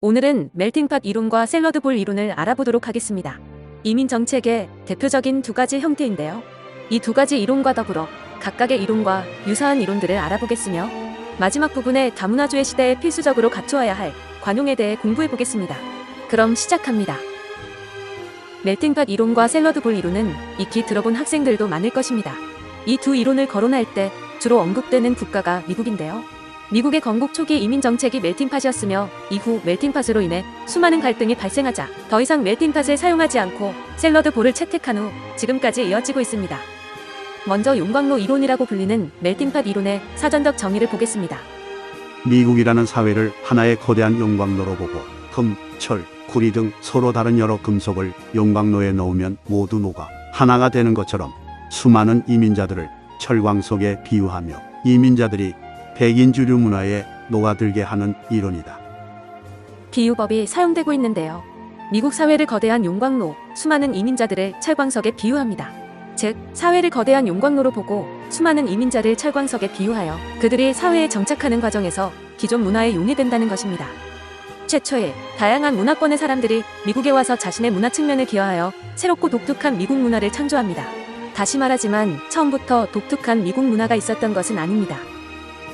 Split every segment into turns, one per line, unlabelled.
오늘은 멜팅팟 이론과 샐러드 볼 이론을 알아보도록 하겠습니다. 이민 정책의 대표적인 두 가지 형태인데요. 이 두 가지 이론과 더불어 각각의 이론과 유사한 이론들을 알아보겠으며 마지막 부분에 다문화주의 시대에 필수적으로 갖추어야 할 관용에 대해 공부해 보겠습니다. 그럼 시작합니다. 멜팅팟 이론과 샐러드 볼 이론은 익히 들어본 학생들도 많을 것입니다. 이 두 이론을 거론할 때 주로 언급되는 국가가 미국인데요. 미국의 건국 초기 이민 정책이 멜팅팟이었으며 이후 멜팅팟으로 인해 수많은 갈등이 발생하자 더 이상 멜팅팟을 사용하지 않고 샐러드 볼을 채택한 후 지금까지 이어지고 있습니다. 먼저 용광로 이론이라고 불리는 멜팅팟 이론의 사전적 정의를 보겠습니다.
미국이라는 사회를 하나의 거대한 용광로로 보고 금, 철, 구리 등 서로 다른 여러 금속을 용광로에 넣으면 모두 녹아 하나가 되는 것처럼 수많은 이민자들을 철광 속에 비유하며 이민자들이 백인 주류 문화에 녹아들게 하는 이론이다.
비유법이 사용되고 있는데요. 미국 사회를 거대한 용광로, 수많은 이민자들을 철광석에 비유합니다. 즉, 사회를 거대한 용광로로 보고 수많은 이민자를 철광석에 비유하여 그들이 사회에 정착하는 과정에서 기존 문화에 용해된다는 것입니다. 최초에 다양한 문화권의 사람들이 미국에 와서 자신의 문화 측면을 기여하여 새롭고 독특한 미국 문화를 창조합니다. 다시 말하지만 처음부터 독특한 미국 문화가 있었던 것은 아닙니다.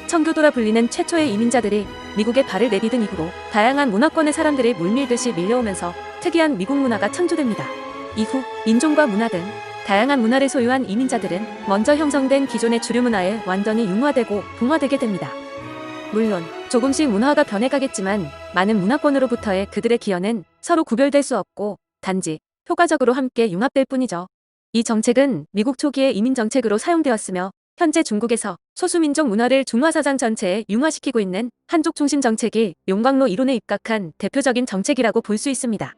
청교도라 불리는 최초의 이민자들이 미국에 발을 내디딘 이후로 다양한 문화권의 사람들이 물밀듯이 밀려오면서 특이한 미국 문화가 창조됩니다. 이후 인종과 문화 등 다양한 문화를 소유한 이민자들은 먼저 형성된 기존의 주류 문화에 완전히 융화되고 동화되게 됩니다. 물론 조금씩 문화가 변해가겠지만 많은 문화권으로부터의 그들의 기여는 서로 구별될 수 없고 단지 효과적으로 함께 융합될 뿐이죠. 이 정책은 미국 초기의 이민 정책으로 사용되었으며 현재 중국에서 소수민족 문화를 중화사상 전체에 융화시키고 있는 한족 중심 정책이 용광로 이론에 입각한 대표적인 정책이라고 볼 수 있습니다.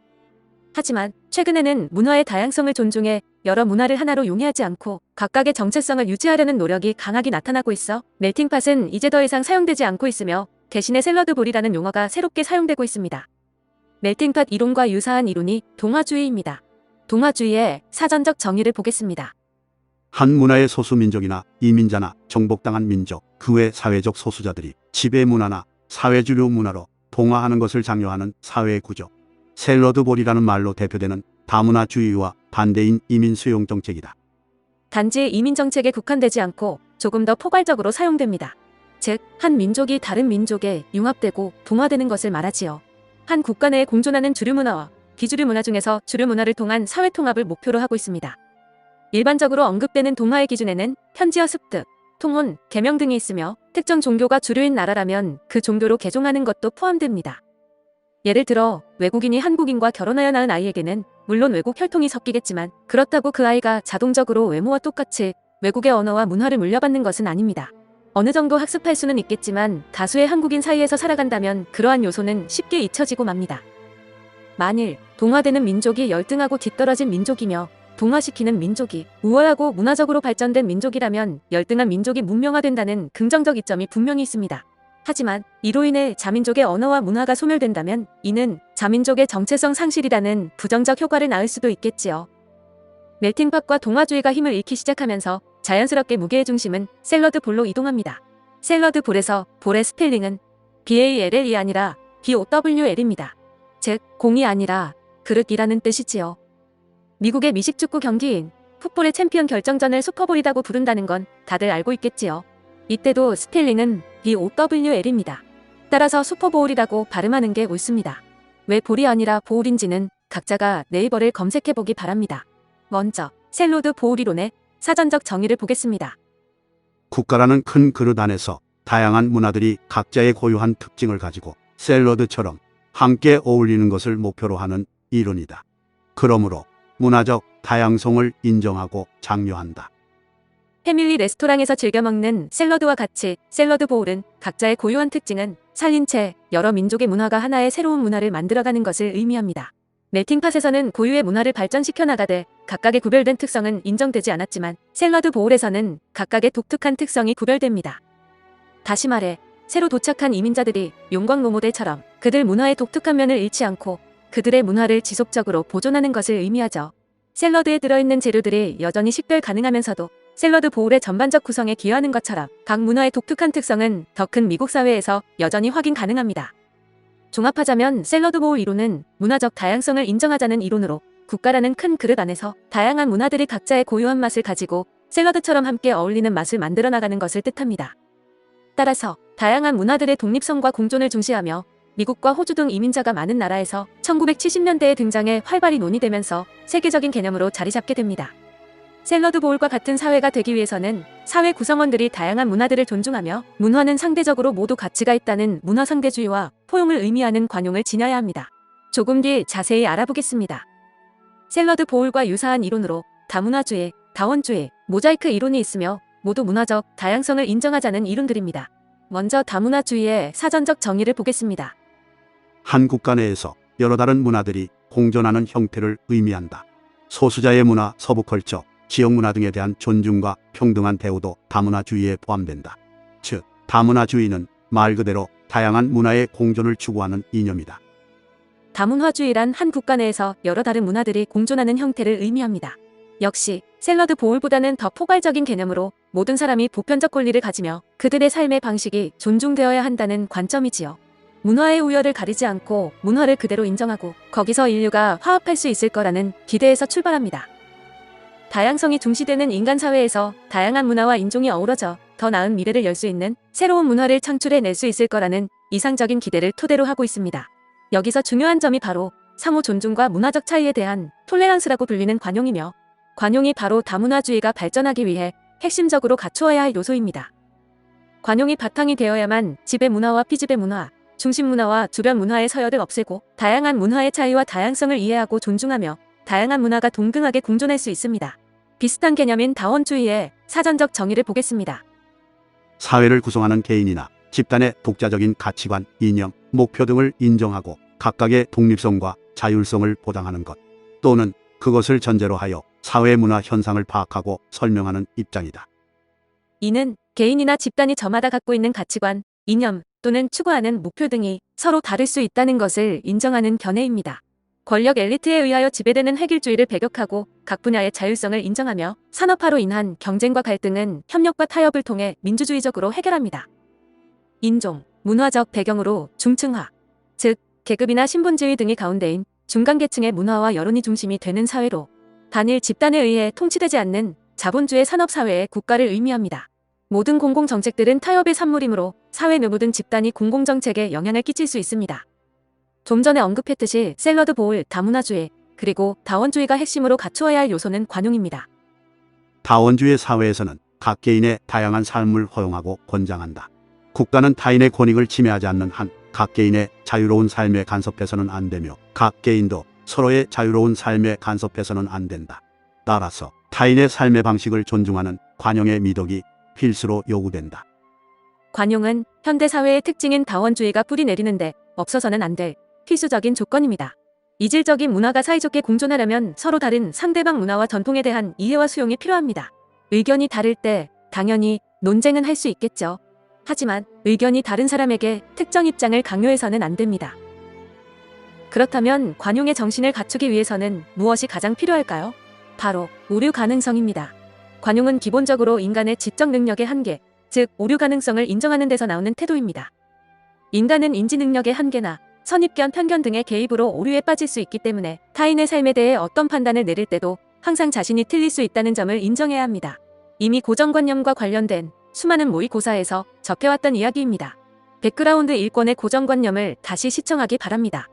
하지만 최근에는 문화의 다양성을 존중해 여러 문화를 하나로 용해하지 않고 각각의 정체성을 유지하려는 노력이 강하게 나타나고 있어 멜팅팟은 이제 더 이상 사용되지 않고 있으며 대신에 샐러드 볼이라는 용어가 새롭게 사용되고 있습니다. 멜팅팟 이론과 유사한 이론이 동화주의입니다. 동화주의의 사전적 정의를 보겠습니다.
한 문화의 소수민족이나 이민자나 정복당한 민족, 그 외 사회적 소수자들이 지배 문화나 사회주류 문화로 동화하는 것을 장려하는 사회 구조. 샐러드 볼이라는 말로 대표되는 다문화주의와 반대인 이민 수용 정책이다.
단지 이민 정책에 국한되지 않고 조금 더 포괄적으로 사용됩니다. 즉, 한 민족이 다른 민족에 융합되고 동화되는 것을 말하지요. 한 국가 내에 공존하는 주류 문화와 비주류 문화 중에서 주류 문화를 통한 사회 통합을 목표로 하고 있습니다. 일반적으로 언급되는 동화의 기준에는 현지화 습득, 통혼, 계명 등이 있으며 특정 종교가 주류인 나라라면 그 종교로 개종하는 것도 포함됩니다. 예를 들어 외국인이 한국인과 결혼하여 낳은 아이에게는 물론 외국 혈통이 섞이겠지만 그렇다고 그 아이가 자동적으로 외모와 똑같이 외국의 언어와 문화를 물려받는 것은 아닙니다. 어느 정도 학습할 수는 있겠지만 다수의 한국인 사이에서 살아간다면 그러한 요소는 쉽게 잊혀지고 맙니다. 만일 동화되는 민족이 열등하고 뒤떨어진 민족이며 동화시키는 민족이 우월하고 문화적으로 발전된 민족이라면 열등한 민족이 문명화된다는 긍정적 이점이 분명히 있습니다. 하지만 이로 인해 자민족의 언어와 문화가 소멸된다면 이는 자민족의 정체성 상실이라는 부정적 효과를 낳을 수도 있겠지요. 멜팅팟과 동화주의가 힘을 잃기 시작하면서 자연스럽게 무게의 중심은 샐러드 볼로 이동합니다. 샐러드 볼에서 볼의 스펠링은 BALL이 아니라 BOWL입니다. 즉, 공이 아니라 그릇이라는 뜻이지요. 미국의 미식축구 경기인 풋볼의 챔피언 결정전을 슈퍼볼이라고 부른다는 건 다들 알고 있겠지요. 이때도 스펠링은 BOWL입니다. 따라서 슈퍼볼이라고 발음하는 게 옳습니다. 왜 볼이 아니라 보울인지는 각자가 네이버를 검색해보기 바랍니다. 먼저 샐러드 볼 이론의 사전적 정의를 보겠습니다.
국가라는 큰 그릇 안에서 다양한 문화들이 각자의 고유한 특징을 가지고 샐러드처럼 함께 어울리는 것을 목표로 하는 이론이다. 그러므로 문화적 다양성을 인정하고 장려한다.
패밀리 레스토랑에서 즐겨 먹는 샐러드와 같이 샐러드 볼은 각자의 고유한 특징은 살린 채 여러 민족의 문화가 하나의 새로운 문화를 만들어가는 것을 의미합니다. 멜팅팟에서는 고유의 문화를 발전시켜 나가되 각각의 구별된 특성은 인정되지 않았지만 샐러드 볼에서는 각각의 독특한 특성이 구별됩니다. 다시 말해 새로 도착한 이민자들이 용광로 모델처럼 그들 문화의 독특한 면을 잃지 않고 그들의 문화를 지속적으로 보존하는 것을 의미하죠. 샐러드에 들어있는 재료들이 여전히 식별 가능하면서도 샐러드 보울의 전반적 구성에 기여하는 것처럼 각 문화의 독특한 특성은 더 큰 미국 사회에서 여전히 확인 가능합니다. 종합하자면 샐러드 보울 이론은 문화적 다양성을 인정하자는 이론으로 국가라는 큰 그릇 안에서 다양한 문화들이 각자의 고유한 맛을 가지고 샐러드처럼 함께 어울리는 맛을 만들어 나가는 것을 뜻합니다. 따라서 다양한 문화들의 독립성과 공존을 중시하며 미국과 호주 등 이민자가 많은 나라에서 1970년대에 등장해 활발히 논의되면서 세계적인 개념으로 자리 잡게 됩니다. 샐러드 보울과 같은 사회가 되기 위해서는 사회 구성원들이 다양한 문화들을 존중하며 문화는 상대적으로 모두 가치가 있다는 문화상대주의와 포용을 의미하는 관용을 지녀야 합니다. 조금 뒤 자세히 알아보겠습니다. 샐러드 보울과 유사한 이론으로 다문화주의, 다원주의, 모자이크 이론이 있으며 모두 문화적 다양성을 인정하자는 이론들입니다. 먼저 다문화주의의 사전적 정의를 보겠습니다.
한 국가 내에서 여러 다른 문화들이 공존하는 형태를 의미한다. 소수자의 문화, 서브컬처, 지역 문화 등에 대한 존중과 평등한 대우도 다문화주의에 포함된다. 즉, 다문화주의는 말 그대로 다양한 문화의 공존을 추구하는 이념이다.
다문화주의란 한 국가 내에서 여러 다른 문화들이 공존하는 형태를 의미합니다. 역시 샐러드 보울보다는 더 포괄적인 개념으로 모든 사람이 보편적 권리를 가지며 그들의 삶의 방식이 존중되어야 한다는 관점이지요. 문화의 우열을 가리지 않고 문화를 그대로 인정하고 거기서 인류가 화합할 수 있을 거라는 기대에서 출발합니다. 다양성이 중시되는 인간 사회에서 다양한 문화와 인종이 어우러져 더 나은 미래를 열 수 있는 새로운 문화를 창출해낼 수 있을 거라는 이상적인 기대를 토대로 하고 있습니다. 여기서 중요한 점이 바로 상호 존중과 문화적 차이에 대한 톨레랑스라고 불리는 관용이며, 관용이 바로 다문화주의가 발전하기 위해 핵심적으로 갖추어야 할 요소입니다. 관용이 바탕이 되어야만 지배 문화와 피지배 문화, 중심 문화와 주변 문화의 서열을 없애고 다양한 문화의 차이와 다양성을 이해하고 존중하며 다양한 문화가 동등하게 공존할 수 있습니다. 비슷한 개념인 다원주의의 사전적 정의를 보겠습니다.
사회를 구성하는 개인이나 집단의 독자적인 가치관, 이념, 목표 등을 인정하고 각각의 독립성과 자율성을 보장하는 것, 또는 그것을 전제로 하여 사회 문화 현상을 파악하고 설명하는 입장이다.
이는 개인이나 집단이 저마다 갖고 있는 가치관, 이념 또는 추구하는 목표 등이 서로 다를 수 있다는 것을 인정하는 견해입니다. 권력 엘리트에 의하여 지배되는 획일주의를 배격하고 각 분야의 자율성을 인정하며 산업화로 인한 경쟁과 갈등은 협력과 타협을 통해 민주주의적으로 해결합니다. 인종, 문화적 배경으로 중층화, 즉 계급이나 신분지위 등이 가운데인 중간계층의 문화와 여론이 중심이 되는 사회로 단일 집단에 의해 통치되지 않는 자본주의 산업사회의 국가를 의미합니다. 모든 공공정책들은 타협의 산물이므로 사회 누구든 집단이 공공정책에 영향을 끼칠 수 있습니다. 좀 전에 언급했듯이 샐러드 보울, 다문화주의, 그리고 다원주의가 핵심으로 갖추어야 할 요소는 관용입니다.
다원주의 사회에서는 각 개인의 다양한 삶을 허용하고 권장한다. 국가는 타인의 권익을 침해하지 않는 한 각 개인의 자유로운 삶에 간섭해서는 안 되며 각 개인도 서로의 자유로운 삶에 간섭해서는 안 된다. 따라서 타인의 삶의 방식을 존중하는 관용의 미덕이 필수로 요구된다.
관용은 현대사회의 특징인 다원주의가 뿌리내리는데 없어서는 안 될 필수적인 조건입니다. 이질적인 문화가 사이좋게 공존하려면 서로 다른 상대방 문화와 전통에 대한 이해와 수용이 필요합니다. 의견이 다를 때 당연히 논쟁은 할 수 있겠죠. 하지만 의견이 다른 사람에게 특정 입장을 강요해서는 안 됩니다. 그렇다면 관용의 정신을 갖추기 위해서는 무엇이 가장 필요할까요? 바로 오류 가능성입니다. 관용은 기본적으로 인간의 지적 능력의 한계, 즉 오류 가능성을 인정하는 데서 나오는 태도입니다. 인간은 인지 능력의 한계나 선입견, 편견 등의 개입으로 오류에 빠질 수 있기 때문에 타인의 삶에 대해 어떤 판단을 내릴 때도 항상 자신이 틀릴 수 있다는 점을 인정해야 합니다. 이미 고정관념과 관련된 수많은 모의고사에서 접해왔던 이야기입니다. 백그라운드 1권의 고정관념을 다시 시청하기 바랍니다.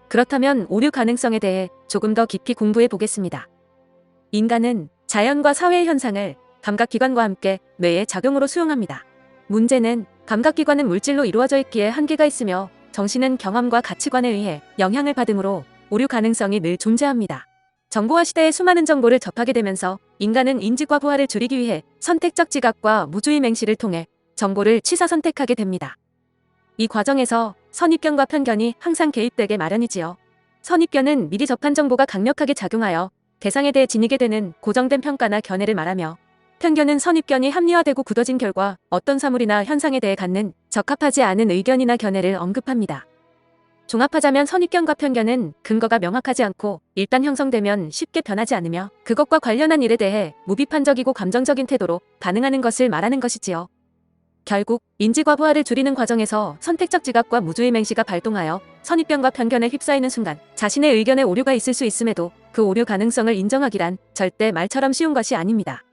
그렇다면 오류 가능성에 대해 조금 더 깊이 공부해 보겠습니다. 인간은 자연과 사회의 현상을 감각기관과 함께 뇌의 작용으로 수용합니다. 문제는 감각기관은 물질로 이루어져 있기에 한계가 있으며 정신은 경험과 가치관에 의해 영향을 받으므로 오류 가능성이 늘 존재합니다. 정보화 시대에 수많은 정보를 접하게 되면서 인간은 인지과 부하를 줄이기 위해 선택적 지각과 무주의 맹시를 통해 정보를 취사 선택하게 됩니다. 이 과정에서 선입견과 편견이 항상 개입되게 마련이지요. 선입견은 미리 접한 정보가 강력하게 작용하여 대상에 대해 지니게 되는 고정된 평가나 견해를 말하며, 편견은 선입견이 합리화되고 굳어진 결과 어떤 사물이나 현상에 대해 갖는 적합하지 않은 의견이나 견해를 언급합니다. 종합하자면 선입견과 편견은 근거가 명확하지 않고 일단 형성되면 쉽게 변하지 않으며 그것과 관련한 일에 대해 무비판적이고 감정적인 태도로 반응하는 것을 말하는 것이지요. 결국 인지과부하를 줄이는 과정에서 선택적 지각과 무주의 맹시가 발동하여 선입견과 편견에 휩싸이는 순간 자신의 의견에 오류가 있을 수 있음에도 그 오류 가능성을 인정하기란 절대 말처럼 쉬운 것이 아닙니다.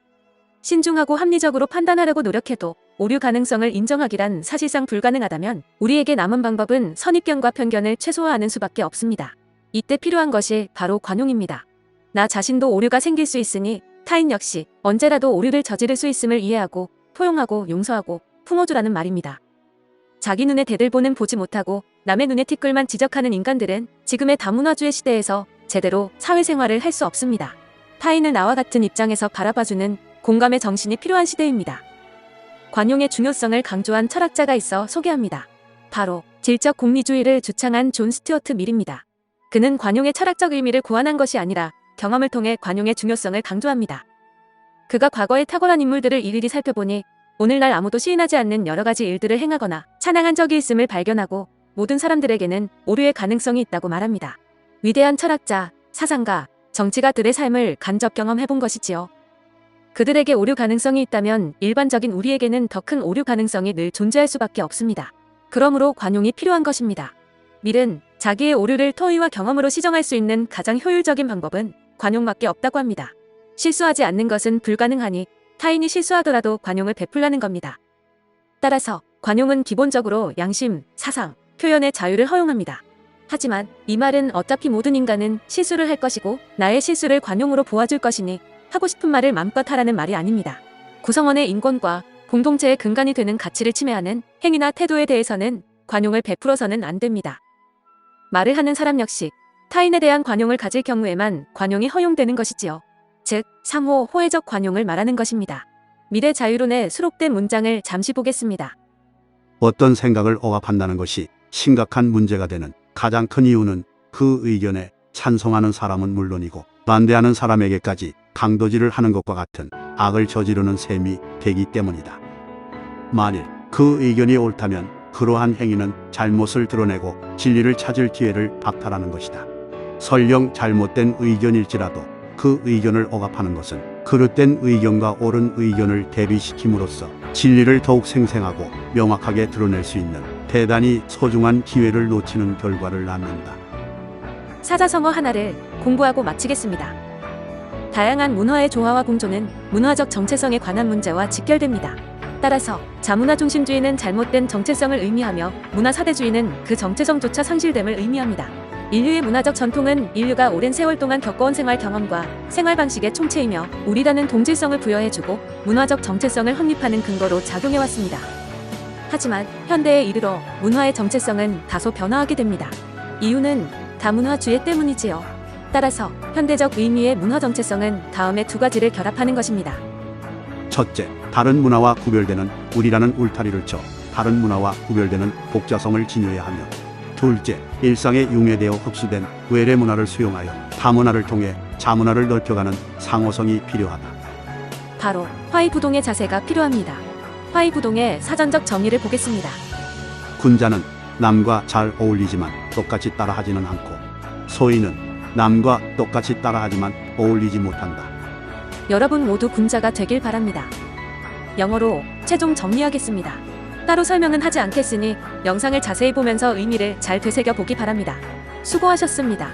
신중하고 합리적으로 판단하려고 노력해도 오류 가능성을 인정하기란 사실상 불가능하다면 우리에게 남은 방법은 선입견과 편견을 최소화하는 수밖에 없습니다. 이때 필요한 것이 바로 관용입니다. 나 자신도 오류가 생길 수 있으니 타인 역시 언제라도 오류를 저지를 수 있음을 이해하고 포용하고 용서하고 품어주라는 말입니다. 자기 눈에 대들보는 보지 못하고 남의 눈에 티끌만 지적하는 인간들은 지금의 다문화주의 시대에서 제대로 사회생활을 할 수 없습니다. 타인을 나와 같은 입장에서 바라봐주는 공감의 정신이 필요한 시대입니다. 관용의 중요성을 강조한 철학자가 있어 소개합니다. 바로 질적 공리주의를 주창한 존 스튜어트 밀입니다. 그는 관용의 철학적 의미를 고안한 것이 아니라 경험을 통해 관용의 중요성을 강조합니다. 그가 과거의 탁월한 인물들을 일일이 살펴보니 오늘날 아무도 시인하지 않는 여러 가지 일들을 행하거나 찬양한 적이 있음을 발견하고 모든 사람들에게는 오류의 가능성이 있다고 말합니다. 위대한 철학자, 사상가, 정치가들의 삶을 간접 경험해본 것이지요. 그들에게 오류 가능성이 있다면 일반적인 우리에게는 더 큰 오류 가능성이 늘 존재할 수밖에 없습니다. 그러므로 관용이 필요한 것입니다. 밀은 자기의 오류를 토의와 경험으로 시정할 수 있는 가장 효율적인 방법은 관용밖에 없다고 합니다. 실수하지 않는 것은 불가능하니 타인이 실수하더라도 관용을 베풀라는 겁니다. 따라서 관용은 기본적으로 양심, 사상, 표현의 자유를 허용합니다. 하지만 이 말은 어차피 모든 인간은 실수를 할 것이고 나의 실수를 관용으로 보아줄 것이니 하고 싶은 말을 맘껏 하라는 말이 아닙니다. 구성원의 인권과 공동체의 근간이 되는 가치를 침해하는 행위나 태도에 대해서는 관용을 베풀어서는 안 됩니다. 말을 하는 사람 역시 타인에 대한 관용을 가질 경우에만 관용이 허용되는 것이지요. 즉, 상호 호혜적 관용을 말하는 것입니다. 미래 자유론에 수록된 문장을 잠시 보겠습니다.
어떤 생각을 억압한다는 것이 심각한 문제가 되는 가장 큰 이유는 그 의견에 찬성하는 사람은 물론이고 반대하는 사람에게까지 강도질을 하는 것과 같은 악을 저지르는 셈이 되기 때문이다. 만일 그 의견이 옳다면 그러한 행위는 잘못을 드러내고 진리를 찾을 기회를 박탈하는 것이다. 설령 잘못된 의견일지라도 그 의견을 억압하는 것은 그릇된 의견과 옳은 의견을 대비시킴으로써 진리를 더욱 생생하고 명확하게 드러낼 수 있는 대단히 소중한 기회를 놓치는 결과를 낳는다.
사자성어 하나를 공부하고 마치겠습니다. 다양한 문화의 조화와 공존은 문화적 정체성에 관한 문제와 직결됩니다. 따라서 자문화 중심주의는 잘못된 정체성을 의미하며 문화 사대주의는 그 정체성조차 상실됨을 의미합니다. 인류의 문화적 전통은 인류가 오랜 세월 동안 겪어온 생활 경험과 생활 방식의 총체이며 우리라는 동질성을 부여해주고 문화적 정체성을 확립하는 근거로 작용해왔습니다. 하지만 현대에 이르러 문화의 정체성은 다소 변화하게 됩니다. 이유는 다문화주의 때문이지요. 따라서 현대적 의미의 문화 정체성은 다음의 두 가지를 결합하는 것입니다.
첫째, 다른 문화와 구별되는 우리라는 울타리를 쳐 다른 문화와 구별되는 독자성을 지녀야 하며, 둘째, 일상에 융해되어 흡수된 외래 문화를 수용하여 타문화를 통해 자문화를 넓혀가는 상호성이 필요하다.
바로 화이부동의 자세가 필요합니다. 화이부동의 사전적 정의를 보겠습니다.
군자는 남과 잘 어울리지만 똑같이 따라하지는 않고, 소인은 남과 똑같이 따라하지만 어울리지 못한다.
여러분 모두 군자가 되길 바랍니다. 영어로 최종 정리하겠습니다. 따로 설명은 하지 않겠으니 영상을 자세히 보면서 의미를 잘 되새겨 보기 바랍니다. 수고하셨습니다.